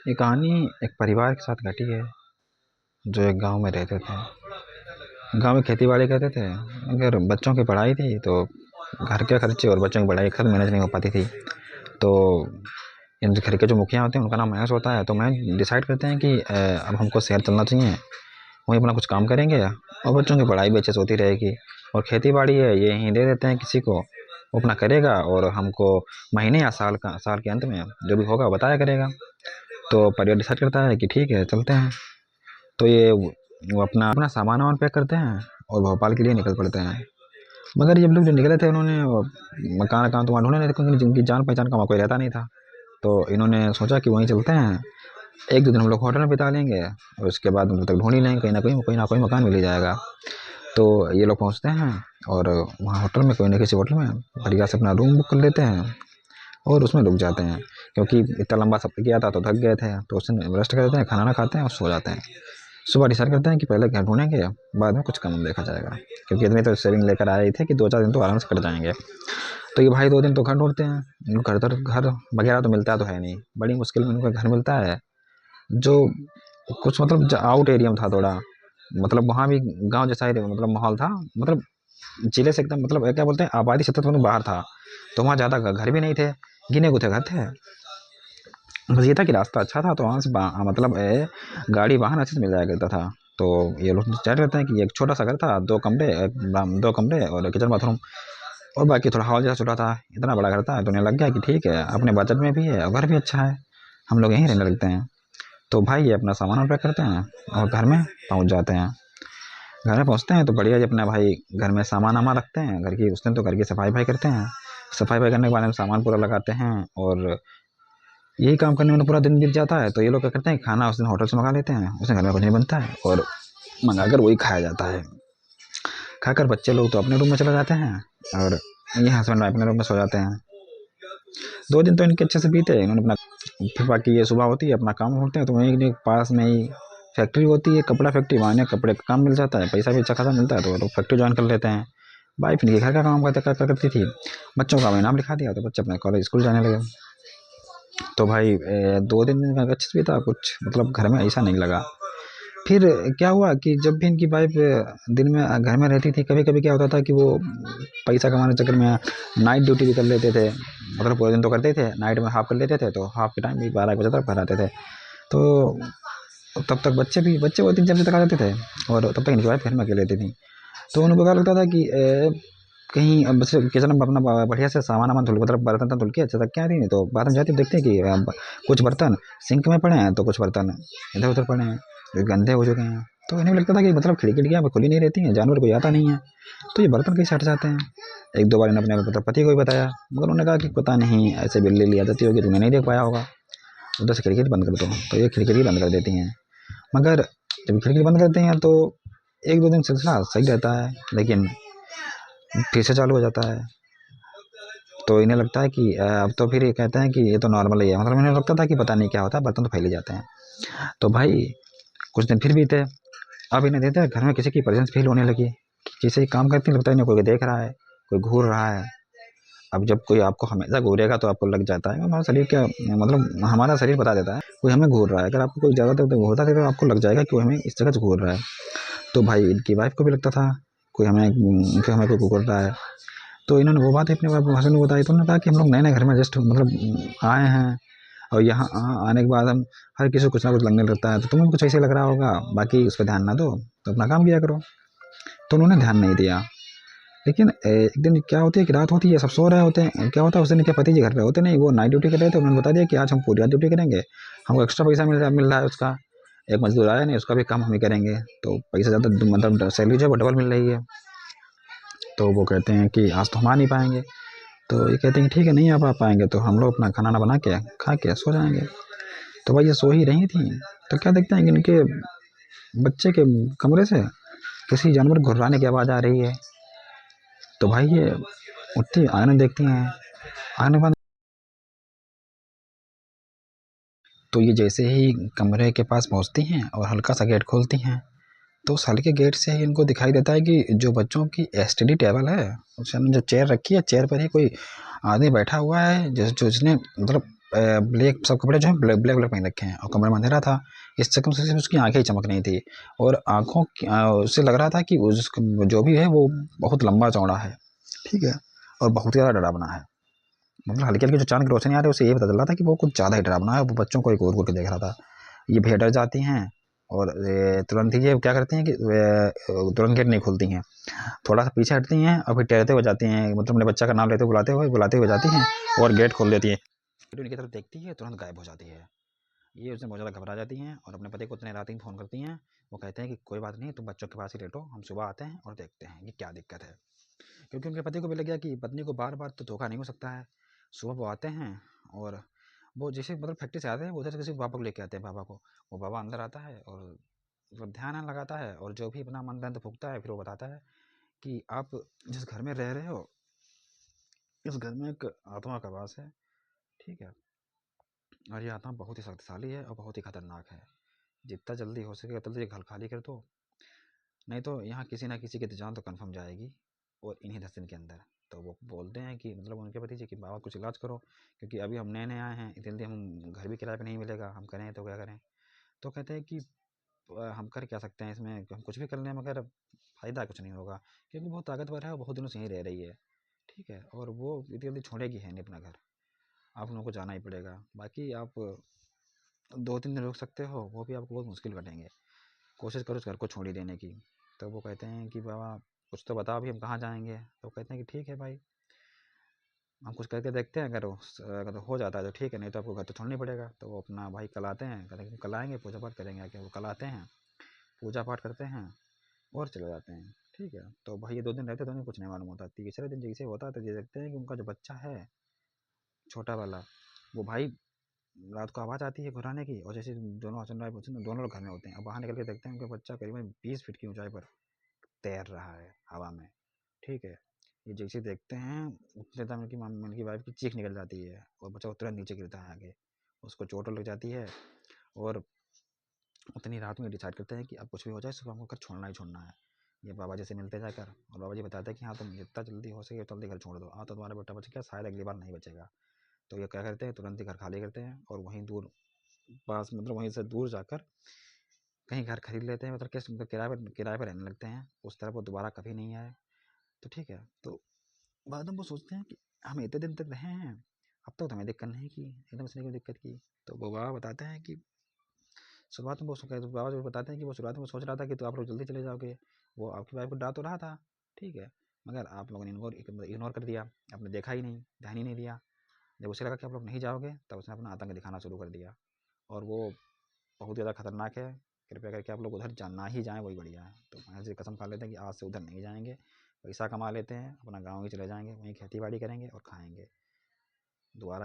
ये कहानी एक परिवार के साथ घटी है जो एक गांव में रहते थे। गांव में खेती बाड़ी करते थे, अगर बच्चों की पढ़ाई थी तो घर के खर्चे और बच्चों की पढ़ाई खर्च मैनेज नहीं हो पाती थी। तो इन घर के जो मुखिया होते हैं उनका नाम महेश होता है। तो महेश डिसाइड करते हैं कि अब हमको शहर चलना चाहिए, वहीं अपना कुछ काम करेंगे और बच्चों की पढ़ाई भी अच्छे से होती रहेगी। और खेती बाड़ी है ये यहीं दे देते हैं किसी को, वो अपना करेगा और हमको महीने या साल के अंत में जो भी होगा बताया करेगा। तो परिवार डिसाइड करता है कि ठीक है चलते हैं। तो ये वो अपना अपना सामान वामान पैक करते हैं और भोपाल के लिए निकल पड़ते हैं। मगर जब लोग जो निकले थे उन्होंने वो मकान वकान तो वहाँ ढूंढे नहीं थे, क्योंकि जिनकी जान पहचान का वहाँ कोई रहता नहीं था। तो इन्होंने सोचा कि वहीं चलते हैं, एक दो दिन हम लोग होटल में बिता लेंगे और उसके बाद हम तक ढूंढ ही लेंगे, कहीं ना कोई मकान मिल ही जाएगा। तो ये लोग पहुँचते हैं और वहाँ होटल में कोई ना किसी होटल में बढ़िया से अपना रूम बुक कर लेते हैं और उसमें रुक जाते हैं। क्योंकि इतना लंबा सफ़र किया था तो थक गए थे, तो उसमें रेस्ट करते हैं, खाना ना खाते हैं और सो जाते हैं। सुबह डिसाइड करते हैं कि पहले घर ढूंढेंगे, बाद में कुछ काम देखा जाएगा, क्योंकि इतनी तो सेविंग लेकर आए थे कि 2-4 दिन तो आराम से कट जाएंगे। तो ये भाई 2 दिन तो घर ढूंढते हैं, इनको घर वगैरह तो मिलता तो है नहीं, बड़ी मुश्किल में इनको घर मिलता है जो कुछ मतलब आउट एरिया में था थोड़ा। मतलब वहाँ भी गांव जैसा ही मतलब माहौल था, मतलब जिले से एकदम मतलब क्या बोलते हैं आबादी क्षेत्र से बाहर था। तो वहाँ ज़्यादा घर भी नहीं थे, गिने गुथे घर थे। बस ये था कि रास्ता अच्छा था, तो वहाँ से मतलब गाड़ी वाहन अच्छे से मिल जाया करता था। तो ये लोग डिसाइड करते हैं कि एक छोटा सा घर था, 2 कमरे, 2 कमरे और किचन बाथरूम, और बाकी थोड़ा हॉल जैसा छोटा था। इतना बड़ा घर था तो उन्हें लग गया कि ठीक है अपने बजट में भी है और घर भी अच्छा है, हम लोग यहीं रहने लगते हैं। तो भाई ये अपना सामान पैक करते हैं और घर में पहुँच जाते हैं। घर में पहुँचते हैं तो बढ़िया जी अपना भाई घर में सामान वामान रखते हैं घर की, उस दिन तो घर की सफाई भाई करते हैं। सफाई भाई करने के बाद में सामान पूरा लगाते हैं और यही काम करने में पूरा दिन बीत जाता है। तो ये लोग क्या करते हैं खाना उस दिन होटल से मंगा लेते हैं, उसमें घर में कुछ नहीं बनता है और मंगा कर वही खाया जाता है। खाकर बच्चे लोग तो अपने रूम में चले जाते हैं और ये हस्बैंड वाइफ अपने रूम में सो जाते हैं। 2 दिन तो इनके अच्छे से बीते, इन्होंने अपना फिर बाकी ये सुबह होती है अपना काम होते हैं तो वहीं के पास में ही फैक्ट्री होती है, कपड़ा फैक्ट्री, वहाँ इन्हें कपड़े का काम मिल जाता है, पैसा भी अच्छा खासा मिलता है तो वो लोग फैक्ट्री ज्वाइन कर लेते हैं। वाइफ इनके घर का काम करती थी। बच्चों का नाम लिखा दिया तो बच्चे अपने कॉलेज स्कूल जाने लगे। तो भाई 2 दिन का अच्छे से भी था, कुछ मतलब घर में ऐसा नहीं लगा। फिर क्या हुआ कि जब भी इनकी वाइफ दिन में घर में रहती थी, कभी कभी क्या होता था कि वो पैसा कमाने के चक्कर में नाइट ड्यूटी भी कर लेते थे। मतलब पूरे दिन तो करते थे, नाइट में हाफ कर लेते थे, तो हाफ के टाइम भी 12 बजे तक घर आते थे। तो तब तक बच्चे वो 3-4 बजे तक आ जाते थे और तब तक इनकी वाइफ घर में अकेले रहती थी। तो उनको क्या लगता था कि कहीं बस किचन में अपना बढ़िया से सामान वामान धुल मतलब बर्तन धुल के अच्छे तक क्या नहीं, तो बाद में जाते देखते हैं कि कुछ बर्तन सिंक में पड़े हैं तो कुछ बर्तन इधर उधर पड़े हैं जो गंदे हो चुके हैं। तो इन्हें भी लगता था कि मतलब खिड़कियाँ खुली नहीं रहती हैं, जानवर कोई आता नहीं है, तो ये बर्तन कैसे हट जाते हैं। 1-2 बार इन्हें अपने मतलब पति को भी बताया, मगर उन्होंने कहा कि पता नहीं ऐसे बिल्ली ली आ जाती होगी, तुमने नहीं देख पाया होगा, उधर से खिड़की बंद कर दो। तो ये खिड़की बंद कर देती हैं। मगर जब खिड़की बंद करते हैं तो 1-2 दिन सिलसिला सही रहता है, लेकिन फिर से चालू हो जाता है। तो इन्हें लगता है कि अब तो फिर ये कहते हैं कि ये तो नॉर्मल ही है, मतलब इन्हें लगता था कि पता नहीं क्या होता है, बर्तन तो फैल ही जाते हैं। तो भाई कुछ दिन फिर बीते, अब इन्हें देते हैं घर में किसी की प्रेजेंस फील होने लगी। जैसे ही काम करते हैं लगता है इन्हें कोई देख रहा है, कोई घूर रहा है। अब जब कोई आपको हमेशा घूरेगा तो आपको लग जाता है, हमारा शरीर क्या मतलब हमारा शरीर बता देता है कोई हमें घूर रहा है। अगर आपको कोई ज़्यादा देर तक घूरता है तो आपको लग जाएगा कि कोई हमें इस जगह से घूर रहा है। तो भाई इनकी वाइफ को भी लगता था कोई हमें कोई घूर रहा है। तो इन्होंने वो बात अपने हस्बैंड को बताई, तो उन्होंने कहा कि हम लोग नए नए घर में जस्ट मतलब आए हैं और यहाँ आने के बाद हम हर किसी को कुछ ना कुछ लगने लगता है, तो तुम्हें भी कुछ ऐसे लग रहा होगा, बाकी उस पर ध्यान ना दो, तो अपना काम किया करो। तो उन्होंने ध्यान नहीं दिया। लेकिन एक दिन क्या होती है कि रात होती है, सब सो रहे होते हैं, क्या होता है उस दिन क्या पति जी घर पे होते नहीं, वो नाइट ड्यूटी कर रहे थे। उन्होंने बता दिया कि आज हम पूरी रात ड्यूटी करेंगे, हमको एक्स्ट्रा पैसा मिल रहा है उसका, एक मजदूर आया नहीं उसका भी काम हम ही करेंगे, तो पैसा ज़्यादा मतलब सैलरी जो है वो डबल मिल रही है। तो वो कहते हैं कि आज तो हम आ नहीं पाएंगे। तो ये कहते हैं ठीक है नहीं आ पाएंगे तो हम लोग अपना खाना ना बना के खा के सो जाएंगे। तो भाई ये सो ही रही थी, तो क्या देखते हैं कि इनके बच्चे के कमरे से किसी जानवर घुर्राने की आवाज़ आ रही है। तो भाई ये उठती आंगन देखती हैं, आंगन बंद। तो ये जैसे ही कमरे के पास पहुंचती हैं और हल्का सा गेट खोलती हैं, तो उस हल्के गेट से ही इनको दिखाई देता है कि जो बच्चों की स्टडी टेबल है उसमें जो चेयर रखी है, चेयर पर ही कोई आदमी बैठा हुआ है जिसने मतलब ब्लैक सब कपड़े जो हैं ब्लैक ब्लैक ब्लैक पहन रखे हैं और कमरे में अंधेरा था। इस चक्कर में सिर्फ उसकी आंखें ही चमक रही थी और उससे लग रहा था कि जो भी है वो बहुत लंबा चौड़ा है, ठीक है, और बहुत ही ज़्यादा डरावना है। मतलब हल्की हल्की जो चांद की रोशनी आ रही है उससे ये पता चल रहा था कि वो कुछ ज़्यादा ही डरावना है। वो बच्चों को एक घूर घूर के देख रहा था। ये भैया डर जाती हैं और तुरंत ही ये क्या करती हैं कि तुरंत गेट नहीं खोलती हैं, थोड़ा सा पीछे हटती हैं और फिर टहलते हुए जाती हैं, मतलब अपने बच्चा का नाम लेते हुए बुलाते हुए जाती हैं और गेट खोल देती हैं। उनकी तरफ देखती है, तुरंत गायब हो जाती है। ये उससे बहुत ज़्यादा घबरा जाती हैं और अपने पति को उतने रात ही फ़ोन करती हैं। वो कहते हैं कि कोई बात नहीं, तुम बच्चों के पास ही लेटो, हम सुबह आते हैं और देखते हैं कि क्या दिक्कत है। क्योंकि उनके पति को भी लग गया कि पत्नी को बार बार तो धोखा नहीं हो सकता है। सुबह वो आते हैं और वो जैसे मतलब फैक्ट्री से आते हैं, वो उधर से किसी पापा को लेके आते हैं, पापा को। वो बाबा अंदर आता है और मतलब ध्यान लगाता है और जो भी अपना मंत्र फूकता है, फिर वो बताता है कि आप जिस घर में रह रहे हो, इस घर में एक आत्मा का वास है, ठीक है, और ये आत्मा बहुत ही शक्तिशाली है और बहुत ही खतरनाक है। जितना जल्दी हो सके उतना जल्दी घर खाली कर दो, नहीं तो यहाँ किसी ना किसी की तो जान तो कन्फर्म जाएगी और इन्हीं 10 दिन के अंदर। तो वो बोलते हैं कि मतलब उनके पति जी कि बाबा कुछ इलाज करो, क्योंकि अभी हम नए नए आए हैं, इतनी जल्दी हम घर भी किराए पे नहीं मिलेगा, हम करें तो क्या करें। तो कहते हैं कि हम कर क्या सकते हैं इसमें, हम कुछ भी कर लें मगर फ़ायदा कुछ नहीं होगा, क्योंकि बहुत ताकतवर है और बहुत दिनों से यहीं रह रही है, ठीक है, और वो इतनी जल्दी छोड़ेगी है नहीं अपना घर, आप लोगों को जाना ही पड़ेगा। बाकी आप 2-3 दिन रुक सकते हो, वो भी आपको बहुत मुश्किल कटेंगे, कोशिश करो उस घर को छोड़ ही देने की। तो वो कहते हैं कि बाबा कुछ तो बताओ अभी हम कहाँ जाएंगे। तो कहते हैं कि ठीक है भाई, हम कुछ करके देखते हैं, अगर हो जाता है तो ठीक है, नहीं तो आपको घर तो छोड़ना ही पड़ेगा। तो वो अपना भाई कल आते हैं, कहते हैं कि कल आएंगे पूजा पाठ करेंगे आके। वो कल आते हैं, पूजा पाठ करते हैं और चले जाते हैं, ठीक है। तो भाई ये 2 दिन रहते, 2 दिन कुछ नहीं मालूम होता। तीसरे दिन जैसे होता है तो ये देखते हैं कि उनका जो बच्चा है छोटा वाला, वो भाई रात को आवाज़ आती है घुराने की, और जैसे दोनों दोनों लोग घर में होते हैं। अब बाहर निकल के देखते हैं उनका बच्चा करीबन 20 फीट की ऊंचाई पर तैर रहा है हवा में, ठीक है। ये जैसे देखते हैं उतने टाइम उनकी वाइफ की चीख निकल जाती है और बच्चा तुरंत नीचे गिरता है आगे, उसको चोट लग जाती है। और उतनी रात में डिसाइड करते हैं कि अब कुछ भी हो जाए सुबह हमको घर छोड़ना ही छोड़ना है। ये बाबा जी से मिलते जाकर और बाबा जी बताते हैं कि हाँ तुम जितना जल्दी हो सके उतना जल्दी घर छोड़ दो, हाँ तो तुम्हारा बेटा बच गया, शायद अगली बार नहीं बचेगा। तो ये क्या करते हैं, तुरंत ही घर खाली करते हैं और वहीं दूर पास मतलब वहीं से दूर जाकर कहीं घर खरीद लेते हैं, मतलब कैसे मतलब किराए पर रहने लगते हैं। उस तरफ वो दोबारा कभी नहीं आए। तो ठीक है, तो बाद में वो सोचते हैं कि हम इतने दिन तक रहे हैं, अब तक तो हमें दिक्कत नहीं की, एकदम से क्यों दिक्कत की। तो वो बाबा बताते हैं कि शुरुआत में बाबा जो बताते हैं कि वो शुरुआत में सोच रहा था कि तो आप लोग जल्दी चले जाओगे, वो आपकी वाइफ को डरा तो रहा था, ठीक है, मगर आप लोगों ने इग्नोर कर दिया, आपने देखा ही नहीं, ध्यान ही नहीं दिया। जब उसे लगा कि आप लोग नहीं जाओगे तब उसने अपना आतंक दिखाना शुरू कर दिया, और वो बहुत ज़्यादा खतरनाक है। कृपया करके आप लोग उधर जाना ही जाएँ वही बढ़िया है। तो वहाँ से कसम खा लेते हैं कि आज से उधर नहीं जाएंगे, पैसा कमा लेते हैं, अपना गाँव ही चले जाएंगे, वहीं खेती बाड़ी करेंगे और खाएंगे। दोबारा